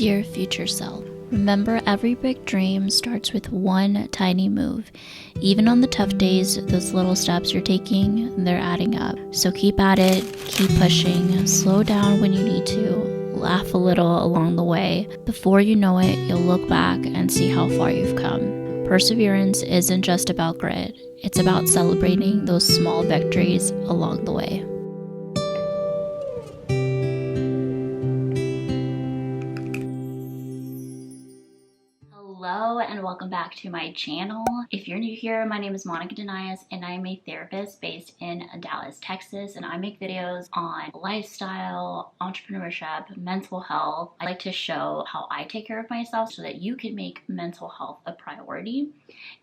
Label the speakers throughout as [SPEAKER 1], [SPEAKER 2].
[SPEAKER 1] Dear future self, remember every big dream starts with one tiny move. Even on the tough days, those little steps you're taking, they're adding up. So keep at it, keep pushing, slow down when you need to, laugh a little along the way. Before you know it, you'll look back and see how far you've come. Perseverance isn't just about grit, it's about celebrating those small victories along the way. Hello and welcome back to my channel. If you're new here, my name is Denais and I'm a therapist based in Dallas, Texas, and I make videos on lifestyle, entrepreneurship, mental health. I like to show how I take care of myself so that you can make mental health a priority.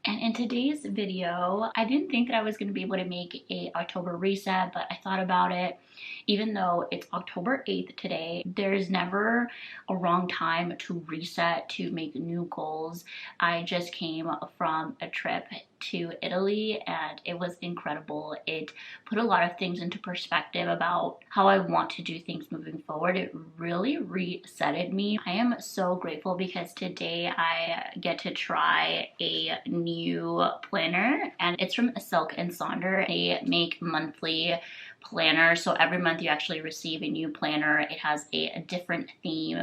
[SPEAKER 1] And in today's video, I didn't think that I was going to be able to make a October reset, but I thought about it. Even though it's October 8th today, there's never a wrong time to reset, to make new goals. I just came from a trip to Italy and it was incredible. It put a lot of things into perspective about how I want to do things moving forward. It really resetted me. I am so grateful because today I get to try a new planner and it's from Silk Sonder. They make monthly planner, so every month you actually receive a new planner. It has a different theme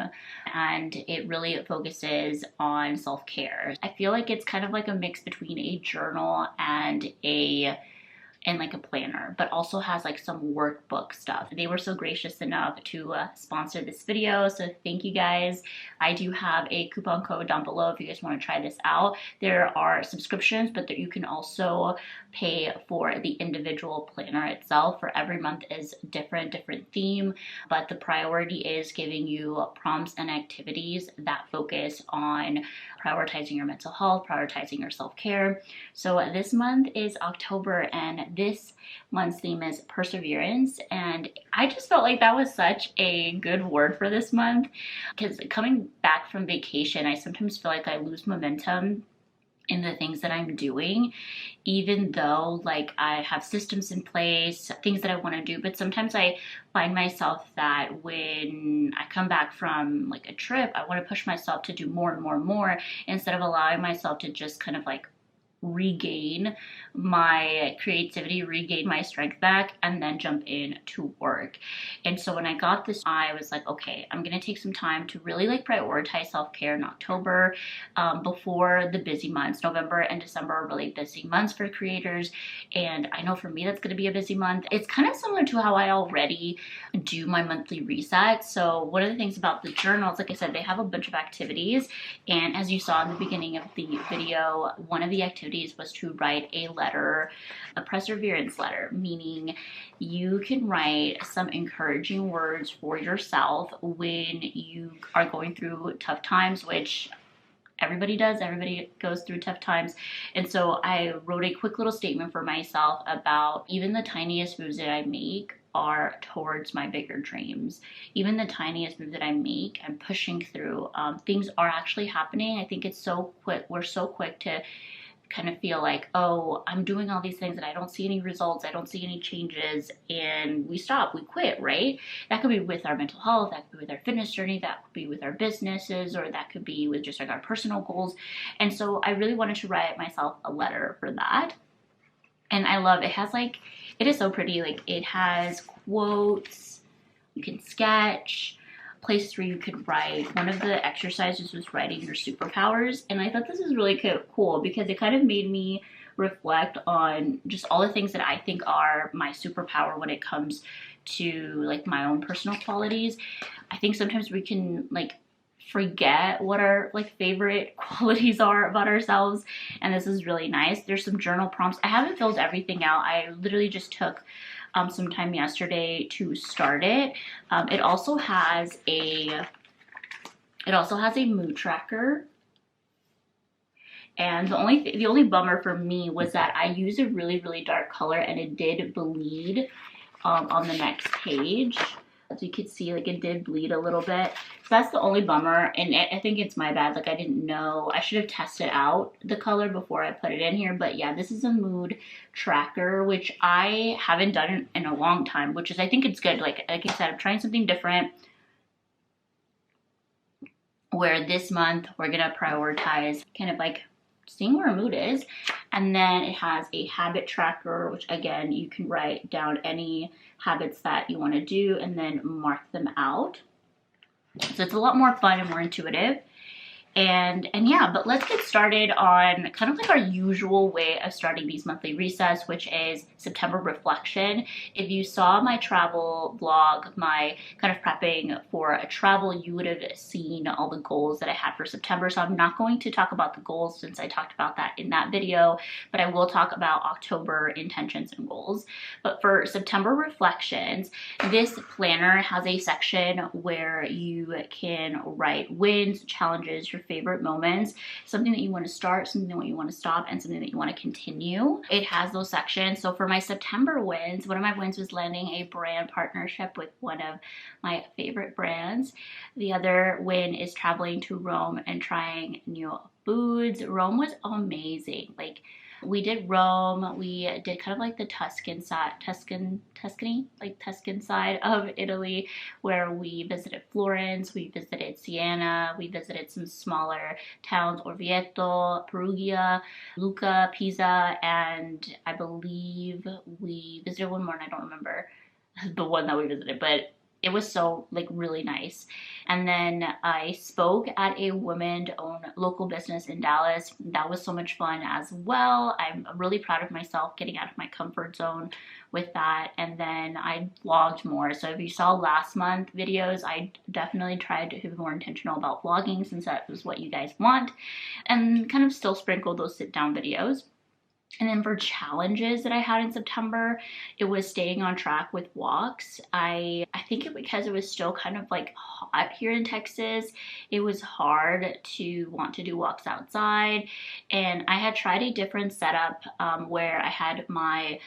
[SPEAKER 1] and it really focuses on self-care. I feel like it's kind of like a mix between a journal and like a planner, but also has like some workbook stuff. They were so gracious enough to sponsor this video, so thank you guys. I do have a coupon code down below if you guys want to try this out. There are subscriptions, but you can also pay for the individual planner itself. For every month is different theme, but the priority is giving you prompts and activities that focus on prioritizing your mental health, prioritizing your self-care. So this month is October and this month's theme is perseverance, and I just felt like that was such a good word for this month because coming back from vacation, I sometimes feel like I lose momentum in the things that I'm doing, even though like I have systems in place, things that I want to do. But sometimes I find myself that when I come back from like a trip, I want to push myself to do more and more and more instead of allowing myself to just kind of like regain my creativity, regain my strength back, and then jump in to work. And so when I got this, I was like, okay, I'm gonna take some time to really like prioritize self-care in October before the busy months. November and December are really busy months for creators, and I know for me that's gonna be a busy month. It's kind of similar to how I already do my monthly reset. So one of the things about the journals, like I said, they have a bunch of activities, and as you saw in the beginning of the video, one of the activities was to write a letter, a perseverance letter, meaning you can write some encouraging words for yourself when you are going through tough times, which everybody does. Everybody goes through tough times. And so I wrote a quick little statement for myself about even the tiniest moves that I make are towards my bigger dreams. Even the tiniest move that I make, I'm pushing through. Things are actually happening. I think it's so quick. We're so quick to kind of feel like, oh, I'm doing all these things and I don't see any results, I don't see any changes, and we stop, we quit, right? That could be with our mental health, that could be with our fitness journey, that could be with our businesses, or that could be with just like our personal goals. And so I really wanted to write myself a letter for that. And I love, it has like, it is so pretty, like it has quotes, you can sketch, places where you could write. One of the exercises was writing your superpowers, and I thought this was really cool because it kind of made me reflect on just all the things that I think are my superpower when it comes to like my own personal qualities. I think sometimes we can like forget what our like favorite qualities are about ourselves, and this is really nice. There's some journal prompts. I haven't filled everything out. I literally just took some time yesterday to start it. It also has a mood tracker. And the only bummer for me was that I used a really dark color and it did bleed on the next page. As you can see, like it did bleed a little bit. So that's the only bummer, and I think it's my bad. Like I didn't know, I should have tested out the color before I put it in here. But yeah, this is a mood tracker, which I haven't done in a long time, which is, I think it's good. Like I said, I'm trying something different. where this month we're gonna prioritize kind of like seeing where our mood is. And then it has a habit tracker, which again, you can write down any habits that you want to do and then mark them out. So it's a lot more fun and more intuitive. And yeah, but let's get started on kind of like our usual way of starting these monthly resets, which is September reflection. If you saw my travel vlog, my kind of prepping for a travel, you would have seen all the goals that I had for September. So I'm not going to talk about the goals since I talked about that in that video, but I will talk about October intentions and goals. But for September reflections, this planner has a section where you can write wins, challenges, your favorite moments, something that you want to start, something that you want to stop, and something that you want to continue. It has those sections. So for my September wins, one of my wins was landing a brand partnership with one of my favorite brands. The other win is traveling to Rome and trying new foods. Rome was amazing. Like, we did Rome, we did kind of like the Tuscan side of Italy, where we visited Florence, we visited Siena, we visited some smaller towns, Orvieto, Perugia, Lucca, Pisa, and I believe we visited one more and I don't remember the one that we visited, but it was so like really nice. And then I spoke at a woman-owned local business in Dallas. That was so much fun as well. I'm really proud of myself getting out of my comfort zone with that. And then I vlogged more. So if you saw last month videos, I definitely tried to be more intentional about vlogging since that was what you guys want, and kind of still sprinkle those sit down videos. And then for challenges that I had in September, it was staying on track with walks. I think because it was still kind of like hot here in Texas, it was hard to want to do walks outside. And I had tried a different setup where I had my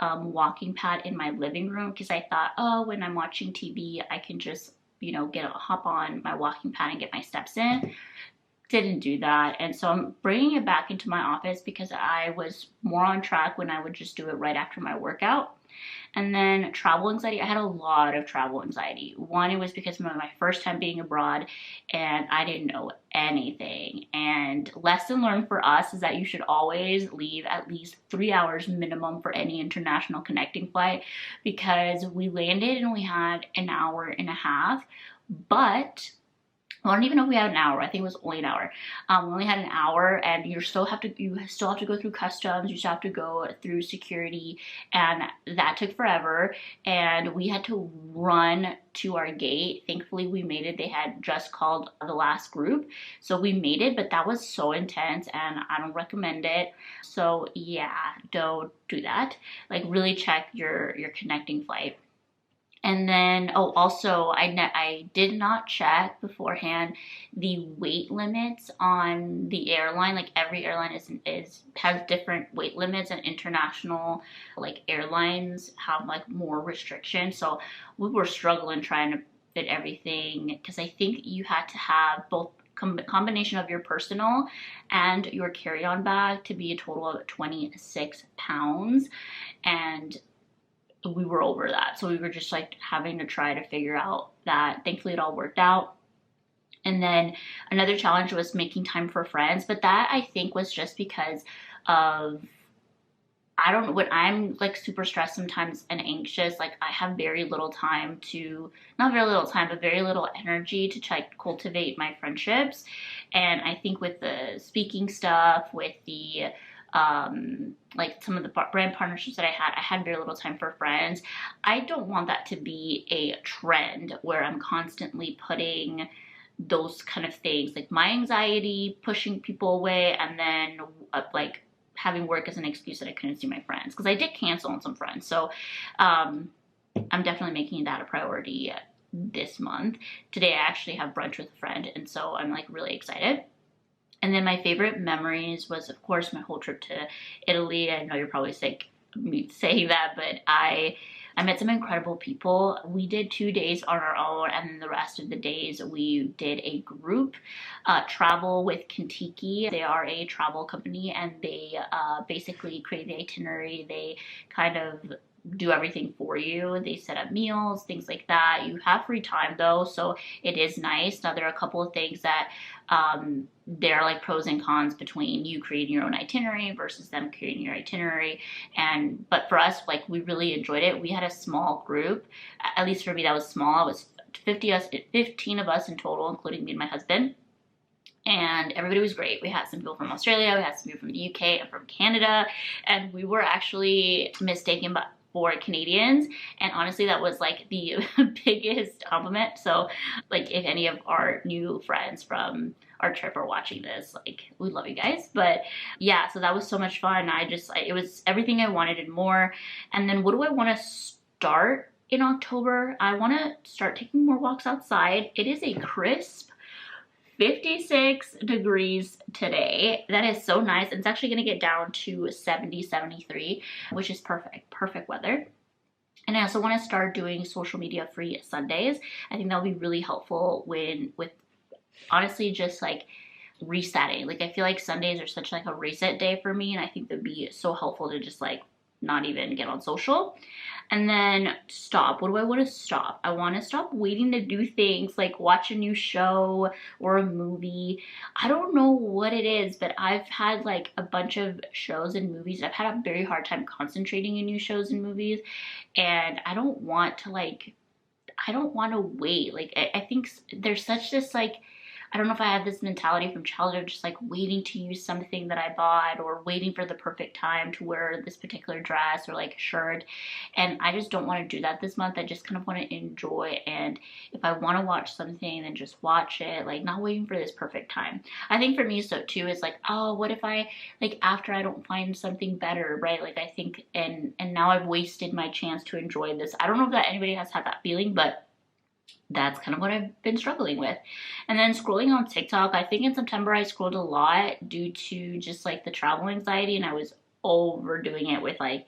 [SPEAKER 1] walking pad in my living room, because I thought, oh, when I'm watching TV, I can just, you know, hop on my walking pad and get my steps in. Didn't do that, and so I'm bringing it back into my office because I was more on track when I would just do it right after my workout. And then travel anxiety, I had a lot of travel anxiety. One, it was because of my first time being abroad and I didn't know anything. And lesson learned for us is that you should always leave at least 3 hours minimum for any international connecting flight, because we landed and we had an hour and a half, but I don't even know if we had an hour. I think it was only an hour. We only had an hour, and you still have to go through customs. You still have to go through security, and that took forever. And we had to run to our gate. Thankfully, we made it. They had just called the last group, so we made it. But that was so intense, and I don't recommend it. So yeah, don't do that. Like, really check your connecting flight. And then, oh, also, I did not check beforehand the weight limits on the airline. Like, every airline has different weight limits, and international like airlines have like more restrictions. So we were struggling trying to fit everything, because I think you had to have both combination of your personal and your carry-on bag to be a total of 26 pounds. And we were over that, so we were just like having to try to figure out that. Thankfully it all worked out. And then another challenge was making time for friends, but that I think was just because of, I don't know, when I'm like super stressed sometimes and anxious, like I have very little time to, not very little time, but very little energy to try to cultivate my friendships. And I think with the speaking stuff, with the like some of the brand partnerships that I had very little time for friends. I don't want that to be a trend where I'm constantly putting those kind of things, like my anxiety, pushing people away, and then like having work as an excuse that I couldn't see my friends, because I did cancel on some friends. So I'm definitely making that a priority this month. Today I actually have brunch with a friend, and so I'm like really excited. And then my favorite memories was, of course, my whole trip to Italy. I know you're probably sick of me saying that, but I met some incredible people. We did 2 days on our own, and then the rest of the days we did a group travel with Kentucky. They are a travel company, and they basically create the itinerary. They kind of do everything for you. They set up meals, things like that. You have free time though, so it is nice. Now there are a couple of things that there are like pros and cons between you creating your own itinerary versus them creating your itinerary. But for us, like, we really enjoyed it. We had a small group, at least for me that was small. It was 15 of us in total, including me and my husband. And everybody was great. We had some people from Australia, we had some people from the UK and from Canada, and we were actually mistaken for Canadians, and honestly that was like the biggest compliment. So like, if any of our new friends from our trip are watching this, like, we love you guys. But yeah, so that was so much fun. It was everything I wanted and more. And then what do I want to start in October? I want to start taking more walks outside. It is a crisp 56 degrees today. That is so nice. It's actually going to get down to 70, 73, which is perfect weather. And I also want to start doing social media free Sundays. I think that'll be really helpful with honestly just like resetting. Like, I feel like Sundays are such like a reset day for me, and I think that'd be so helpful to just like not even get on social. And then stop. What do I want to stop? I want to stop waiting to do things like watch a new show or a movie. I don't know what it is, but I've had like a bunch of shows and movies. I've had a very hard time concentrating in new shows and movies, and I don't want to wait. Like, I think there's such this like, I don't know if I have this mentality from childhood, just like waiting to use something that I bought, or waiting for the perfect time to wear this particular dress or like shirt. And I just don't want to do that this month. I just kind of want to enjoy. And if I want to watch something, then just watch it, like not waiting for this perfect time. I think for me, so too, is like, oh, what if I, like, after I don't find something better, right? Like, I think, and now I've wasted my chance to enjoy this. I don't know if that anybody has had that feeling, but that's kind of what I've been struggling with. And then scrolling on TikTok, I think in September I scrolled a lot due to just like the travel anxiety, and I was overdoing it with like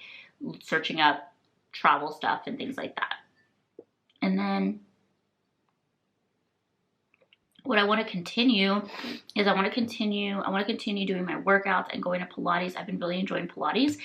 [SPEAKER 1] searching up travel stuff and things like that. And then what I want to continue is I want to continue doing my workouts and going to Pilates. I've been really enjoying Pilates,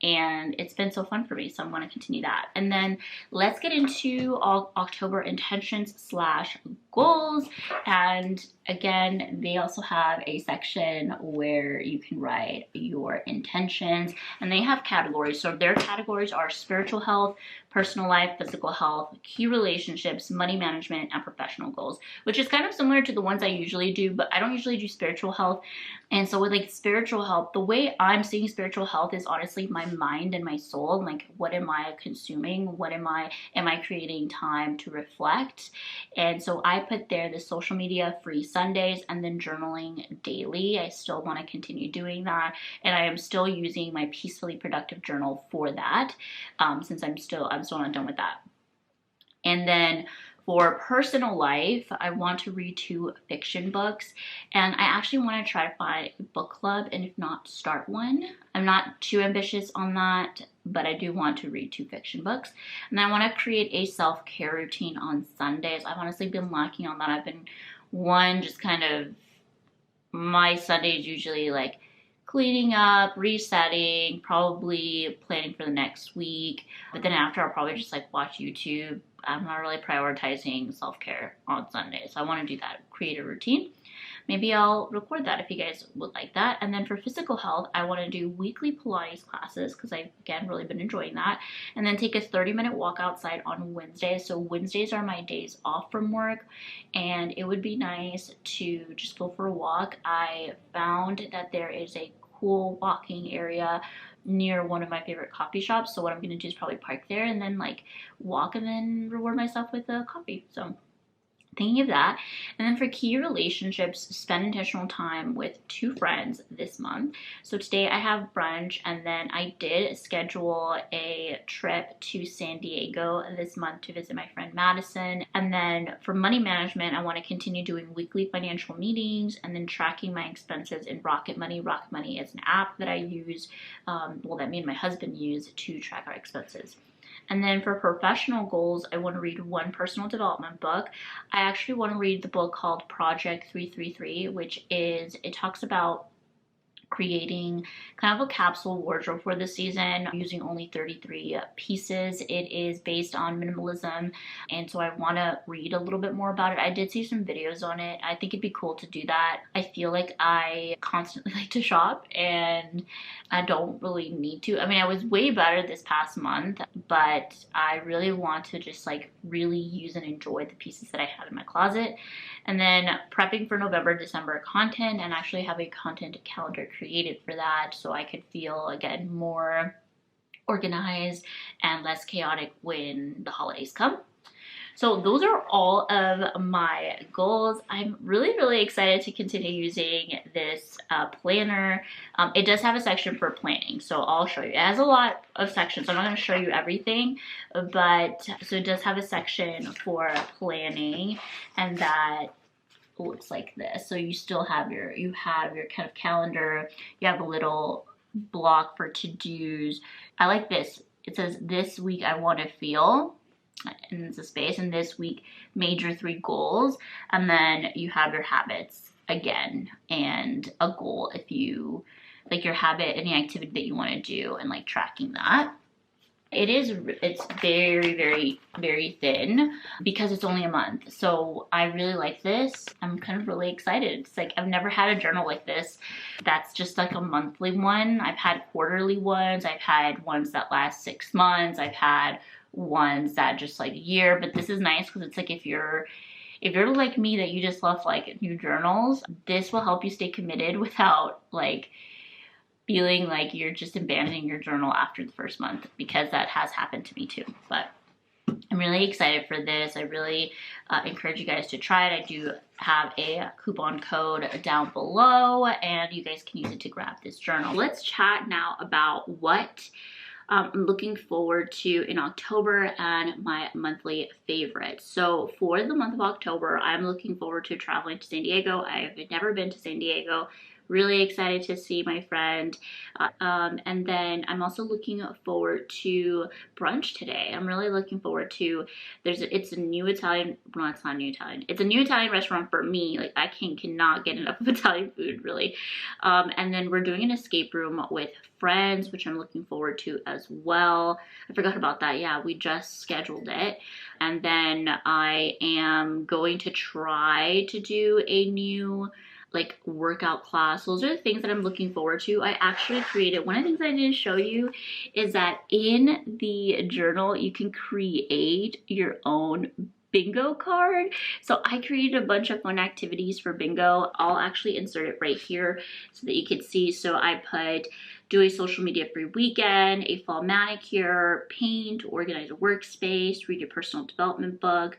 [SPEAKER 1] and it's been so fun for me, so I want to continue that. And then let's get into all October intentions slash goals. And again, they also have a section where you can write your intentions, and they have categories. So their categories are spiritual health, personal life, physical health, key relationships, money management, and professional goals, which is kind of similar to the ones I usually do, but I don't usually do spiritual health. And so with like spiritual health, the way I'm seeing spiritual health is honestly my mind and my soul. And like, what am I consuming? Am I creating time to reflect? And so I put there the social media free Sundays, and then journaling daily. I still want to continue doing that, and I am still using my Peacefully Productive journal for that, since I'm still not done with that. And then for personal life, I want to read 2 fiction books, and I actually want to try to find a book club, and if not, start one. I'm not too ambitious on that, but I do want to read 2 fiction books. And then I want to create a self-care routine on Sundays. I've honestly been lacking on that. I've been just kind of, my Sundays usually like cleaning up, resetting, probably planning for the next week. But then after, I'll probably just like watch YouTube. I'm not really prioritizing self-care on Sunday, so I want to do that, create a routine. Maybe I'll record that if you guys would like that. And then for physical health, I want to do weekly Pilates classes, because I've, again, really been enjoying that. And then take a 30-minute walk outside on Wednesdays. So Wednesdays are my days off from work, and it would be nice to just go for a walk. I found that there is a cool walking area near one of my favorite coffee shops. So what I'm going to do is probably park there and then like walk, and then reward myself with a coffee. So thinking of that. And then for key relationships, spend intentional time with 2 friends this month. So today I have brunch, and then I did schedule a trip to San Diego this month to visit my friend Madison. And then for money management, I want to continue doing weekly financial meetings and then tracking my expenses in Rocket Money. Rocket Money is an app that I use, that me and my husband use to track our expenses. And then for professional goals, I want to read 1 personal development book. I actually want to read the book called Project 333, it talks about creating kind of a capsule wardrobe for the season using only 33 pieces. It is based on minimalism, and so I want to read a little bit more about it. I did see some videos on it. I think it'd be cool to do that. I feel like I constantly like to shop and I don't really need to. I mean, I was way better this past month, but I really want to just like really use and enjoy the pieces that I have in my closet. And then prepping for November, December content, and actually have a content calendar created for that so I could feel, again, more organized and less chaotic when the holidays come. So those are all of my goals. I'm really excited to continue using this planner. It does have a section for planning, so I'll show you. It has a lot of sections. I'm not going to show you everything, but so it does have a section for planning, and that looks like this. So you still have your kind of calendar. You have a little block for to-dos. I like this. It says this week I want to feel, and it's a space, and this week major 3 goals, and then you have your habits again and a goal if you like your habit, any activity that you want to do, and like tracking that. It's very thin because it's only a month. So I really like this. I'm kind of really excited. It's like I've never had a journal like this that's just like a monthly one. I've had quarterly ones. I've had ones that last 6 months. I've had ones that just like a year, but this is nice because it's like if you're like me, that you just love like new journals, this will help you stay committed without like feeling like you're just abandoning your journal after the first month, because that has happened to me too. But I'm really excited for this. I really encourage you guys to try it. I do have a coupon code down below, and you guys can use it to grab this journal. Let's chat now about what I'm looking forward to in October and my monthly favorites. So for the month of October, I'm looking forward to traveling to San Diego. I've never been to San Diego. Really excited to see my friend. And then I'm also looking forward to brunch today. I'm really looking forward to, it's a new Italian, no, it's not new Italian. It's a new Italian restaurant for me. Like I cannot get enough of Italian food, really. And then we're doing an escape room with friends, which I'm looking forward to as well. I forgot about that. Yeah, we just scheduled it. And then I am going to try to do a new like workout class. Those are the things that I'm looking forward to. I actually created, one of the things I didn't show you is that in the journal you can create your own bingo card. So I created a bunch of fun activities for bingo. I'll actually insert it right here so that you can see. So I put do a social media free weekend, a fall manicure, paint, organize a workspace, read a personal development book,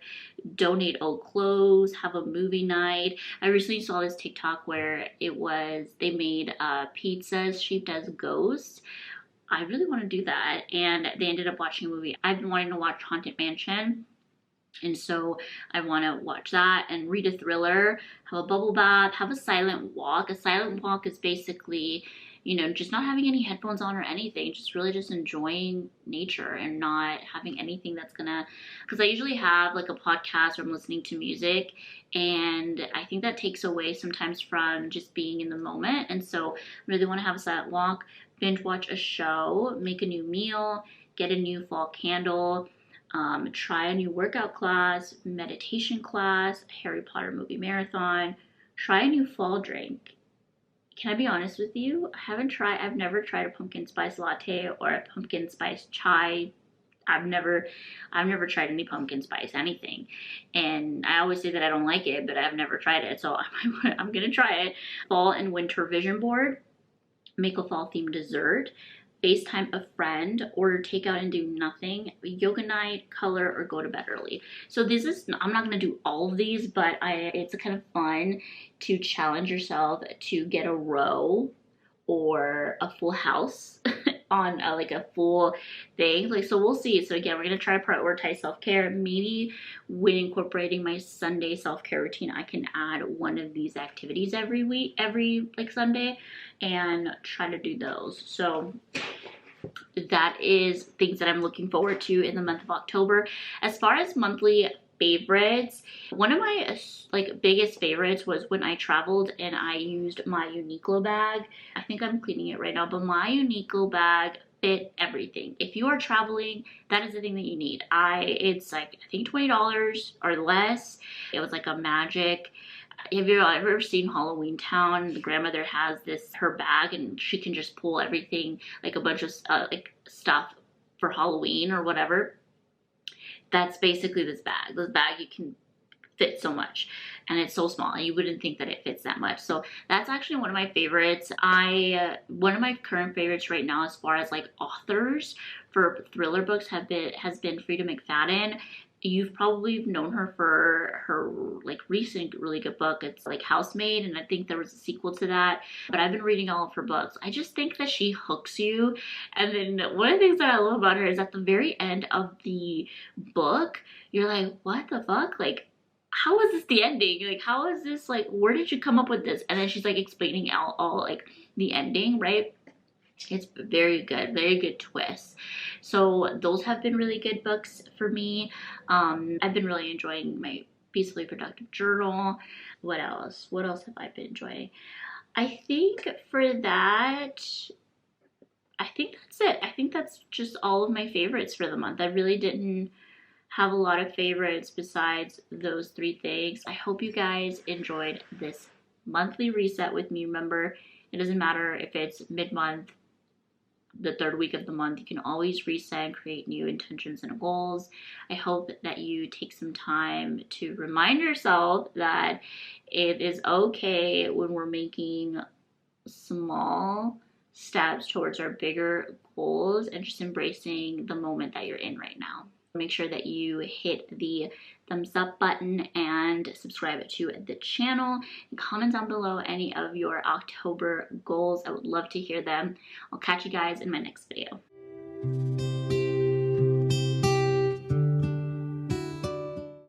[SPEAKER 1] donate old clothes, have a movie night. I recently saw this TikTok where they made pizzas shaped as ghosts. I really want to do that, and they ended up watching a movie. I've been wanting to watch Haunted Mansion, and so I want to watch that and read a thriller, have a bubble bath, have a silent walk. A silent walk is basically, you know, just not having any headphones on or anything, just really just enjoying nature and not having anything that's gonna, because I usually have like a podcast or I'm listening to music, and I think that takes away sometimes from just being in the moment. And so I really want to have a silent walk, binge watch a show, make a new meal, get a new fall candle, try a new workout class, meditation class, Harry Potter movie marathon, try a new fall drink. Can I be honest with you? I've never tried a pumpkin spice latte or a pumpkin spice chai. I've never tried any pumpkin spice anything. And I always say that I don't like it, but I've never tried it. So I'm gonna try it. Fall and winter vision board, make a fall themed dessert, FaceTime a friend, order takeout and do nothing, yoga night, color, or go to bed early. So I'm not gonna do all of these, but it's kind of fun to challenge yourself to get a row or a full house on like a full thing. Like, so we'll see. So again, we're gonna try to prioritize self-care. Maybe when incorporating my Sunday self-care routine, I can add one of these activities every week, every like Sunday, and try to do those. So that is things that I'm looking forward to in the month of October. As far as monthly favorites. One of my like biggest favorites was when I traveled and I used my Uniqlo bag. I think I'm cleaning it right now, but my Uniqlo bag fit everything. If you are traveling, that is the thing that you need. It's like, I think $20 or less. It was like a magic. Have you ever seen Halloween Town? The grandmother has her bag, and she can just pull everything, like a bunch of like stuff for Halloween or whatever. That's basically this bag. This bag, you can fit so much, and it's so small, and you wouldn't think that it fits that much. So that's actually one of my favorites. One of my current favorites right now, as far as like authors for thriller books, has been Frida McFadden. You've probably known her for her like recent really good book. It's like Housemaid, and I think there was a sequel to that, but I've been reading all of her books. I just think that she hooks you. And then one of the things that I love about her is at the very end of the book, you're like, what the fuck? Like, how is this the ending? Like, how is this, like, where did you come up with this? And then she's like explaining all like the ending, right? It's very good twist. So those have been really good books for me. I've been really enjoying my Peacefully Productive Journal. What else have I been enjoying? I think for that, I think that's it. I think that's just all of my favorites for the month. I really didn't have a lot of favorites besides those 3 things. I hope you guys enjoyed this monthly reset with me. Remember, it doesn't matter if it's mid-month, the 3rd week of the month, you can always reset and create new intentions and goals. I hope that you take some time to remind yourself that it is okay when we're making small steps towards our bigger goals, and just embracing the moment that you're in right now. Make sure that you hit the thumbs up button and subscribe to the channel, and comment down below any of your October goals. I would love to hear them. I'll catch you guys in my next video.